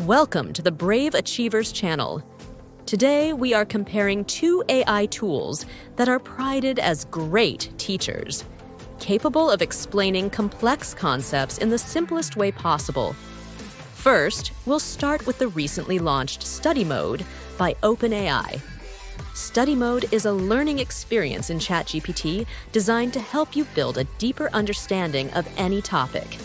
Welcome to the Brave Achievers channel. Today, we are comparing two AI tools that are prided as great teachers, capable of explaining complex concepts in the simplest way possible. First, we'll start with the recently launched Study Mode by OpenAI. Study Mode is a learning experience in ChatGPT designed to help you build a deeper understanding of any topic.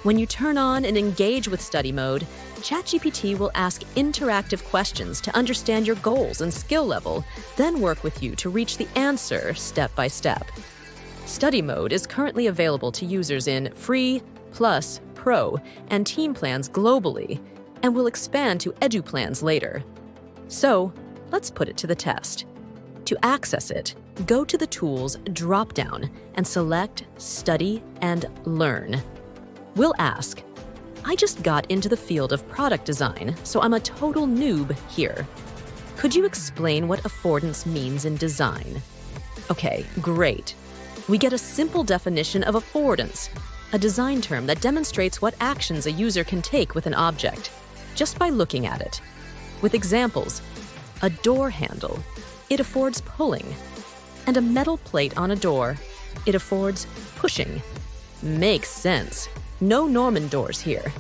When you turn on and engage with Study Mode, ChatGPT will ask interactive questions to understand your goals and skill level, then work with you to reach the answer step by step. Study Mode is currently available to users in Free, Plus, Pro, and Team plans globally, and will expand to Edu plans later. So, let's put it to the test. To access it, go to the Tools drop-down and select Study and Learn. We'll ask, I just got into the field of product design, so I'm a total noob here. Could you explain what affordance means in design? Okay, great. We get a simple definition of affordance, a design term that demonstrates what actions a user can take with an object, just by looking at it. With examples, a door handle, it affords pulling, and a metal plate on a door, it affords pushing. Makes sense. No Norman doors here.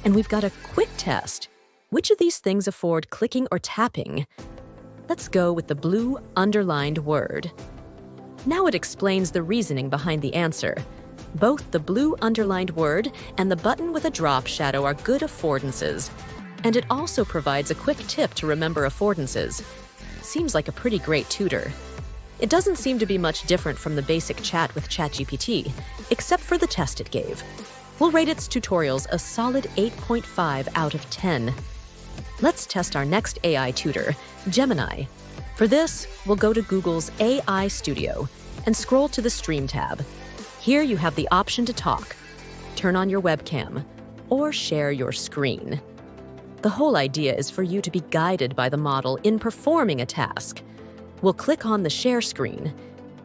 And we've got a quick test. Which of these things afford clicking or tapping? Let's go with the blue underlined word. Now it explains the reasoning behind the answer. Both the blue underlined word and the button with a drop shadow are good affordances. And it also provides a quick tip to remember affordances. Seems like a pretty great tutor. It doesn't seem to be much different from the basic chat with ChatGPT, except for the test it gave. We'll rate its tutorials a solid 8.5 out of 10. Let's test our next AI tutor, Gemini. For this, we'll go to Google's AI Studio and scroll to the Stream tab. Here you have the option to talk, turn on your webcam, or share your screen. The whole idea is for you to be guided by the model in performing a task. We'll click on the share screen,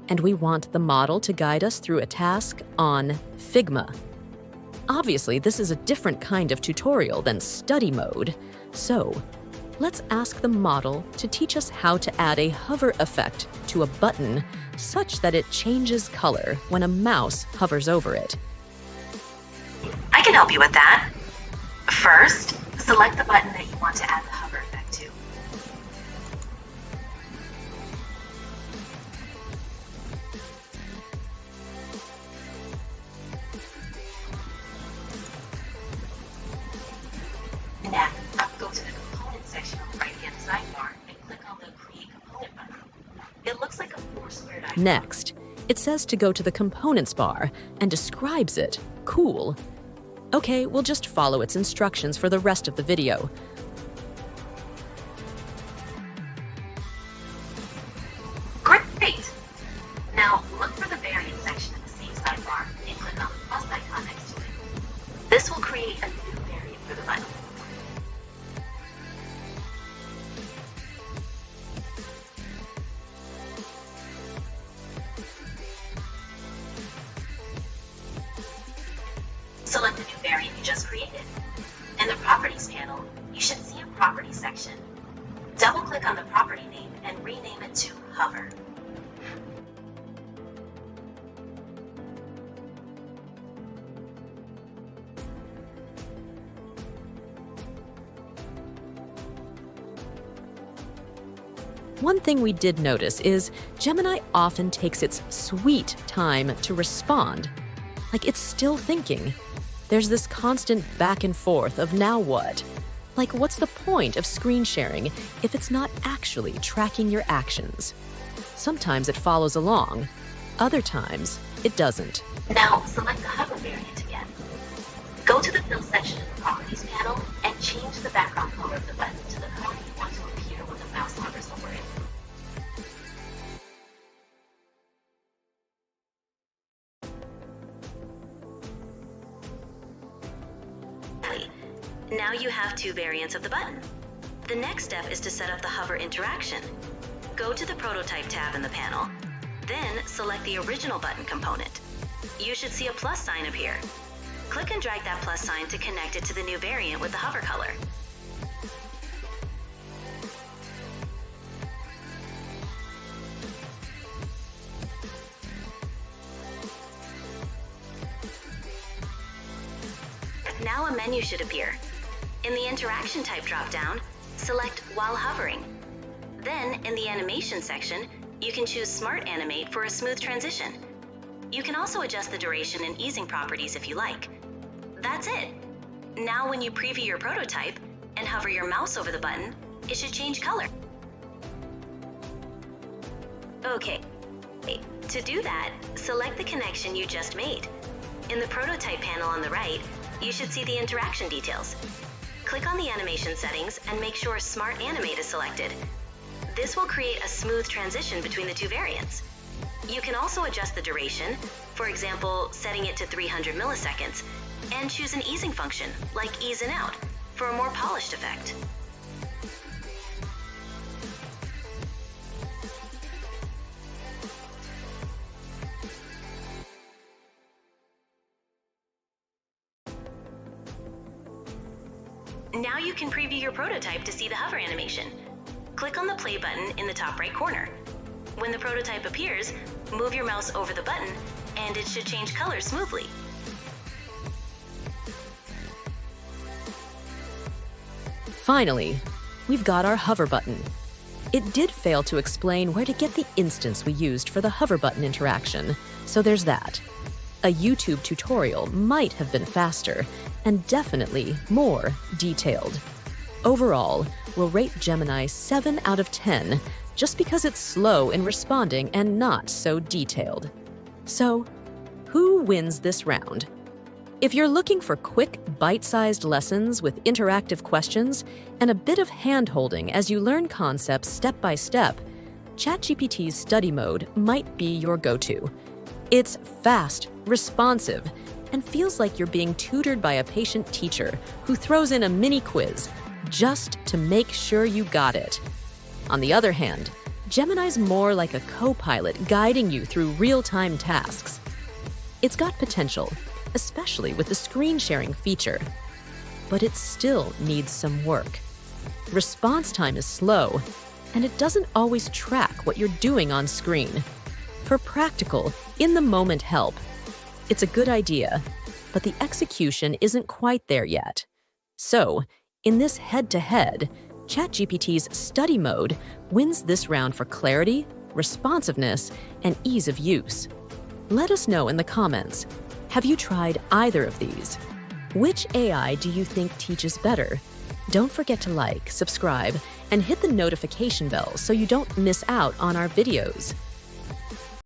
and we want the model to guide us through a task on Figma. Obviously, this is a different kind of tutorial than Study Mode, so let's ask the model to teach us how to add a hover effect to a button such that it changes color when a mouse hovers over it. I can help you with that. First, select the button that you want to add the hover effect to. Now, go to the Component section on the right-hand sidebar and click on the Create Component button. It looks like a four-squared icon. Next, it says to go to the Components bar and describes it. Cool. Okay, we'll just follow its instructions for the rest of the video. Great! Now, look for the Variant section in the same sidebar and click on the plus icon next to it. This will create a new variant for the button. Select the new variant you just created. In the Properties panel, you should see a Properties section. Double-click on the property name and rename it to Hover. One thing we did notice is Gemini often takes its sweet time to respond, like it's still thinking. There's this constant back and forth of now what? Like, what's the point of screen sharing if it's not actually tracking your actions? Sometimes it follows along, other times it doesn't. Now, select the Hover variant again. Go to the Fill section in the Properties panel and change the background color of the button to the color you want to appear when the mouse hovers over it. Now you have two variants of the button. The next step is to set up the hover interaction. Go to the Prototype tab in the panel, then select the original button component. You should see a plus sign appear. Click and drag that plus sign to connect it to the new variant with the hover color. a menu should appear. In the interaction type dropdown, select while hovering. Then, in the animation section, you can choose Smart Animate for a smooth transition. You can also adjust the duration and easing properties if you like. That's it. Now when you preview your prototype and hover your mouse over the button, it should change color. Okay, to do that, select the connection you just made. In the prototype panel on the right, you should see the interaction details. Click on the animation settings and make sure Smart Animate is selected. This will create a smooth transition between the two variants. You can also adjust the duration, for example, setting it to 300 milliseconds, and choose an easing function, like ease in out, for a more polished effect. Now you can preview your prototype to see the hover animation. Click on the play button in the top right corner. When the prototype appears, move your mouse over the button and it should change colors smoothly. Finally, we've got our hover button. It did fail to explain where to get the instance we used for the hover button interaction, so there's that. A YouTube tutorial might have been faster and definitely more detailed. Overall, we'll rate Gemini 7 out of 10 just because it's slow in responding and not so detailed. So, who wins this round? If you're looking for quick, bite-sized lessons with interactive questions and a bit of hand-holding as you learn concepts step by step, ChatGPT Study Mode might be your go-to. It's fast, responsive, and feels like you're being tutored by a patient teacher who throws in a mini quiz just to make sure you got it. On the other hand, Gemini's more like a co-pilot guiding you through real-time tasks. It's got potential, especially with the screen sharing feature, but it still needs some work. Response time is slow, and it doesn't always track what you're doing on screen. For practical, in-the-moment help, it's a good idea, but the execution isn't quite there yet. So, in this head-to-head, ChatGPT's Study Mode wins this round for clarity, responsiveness, and ease of use. Let us know in the comments. Have you tried either of these? Which AI do you think teaches better? Don't forget to like, subscribe, and hit the notification bell so you don't miss out on our videos.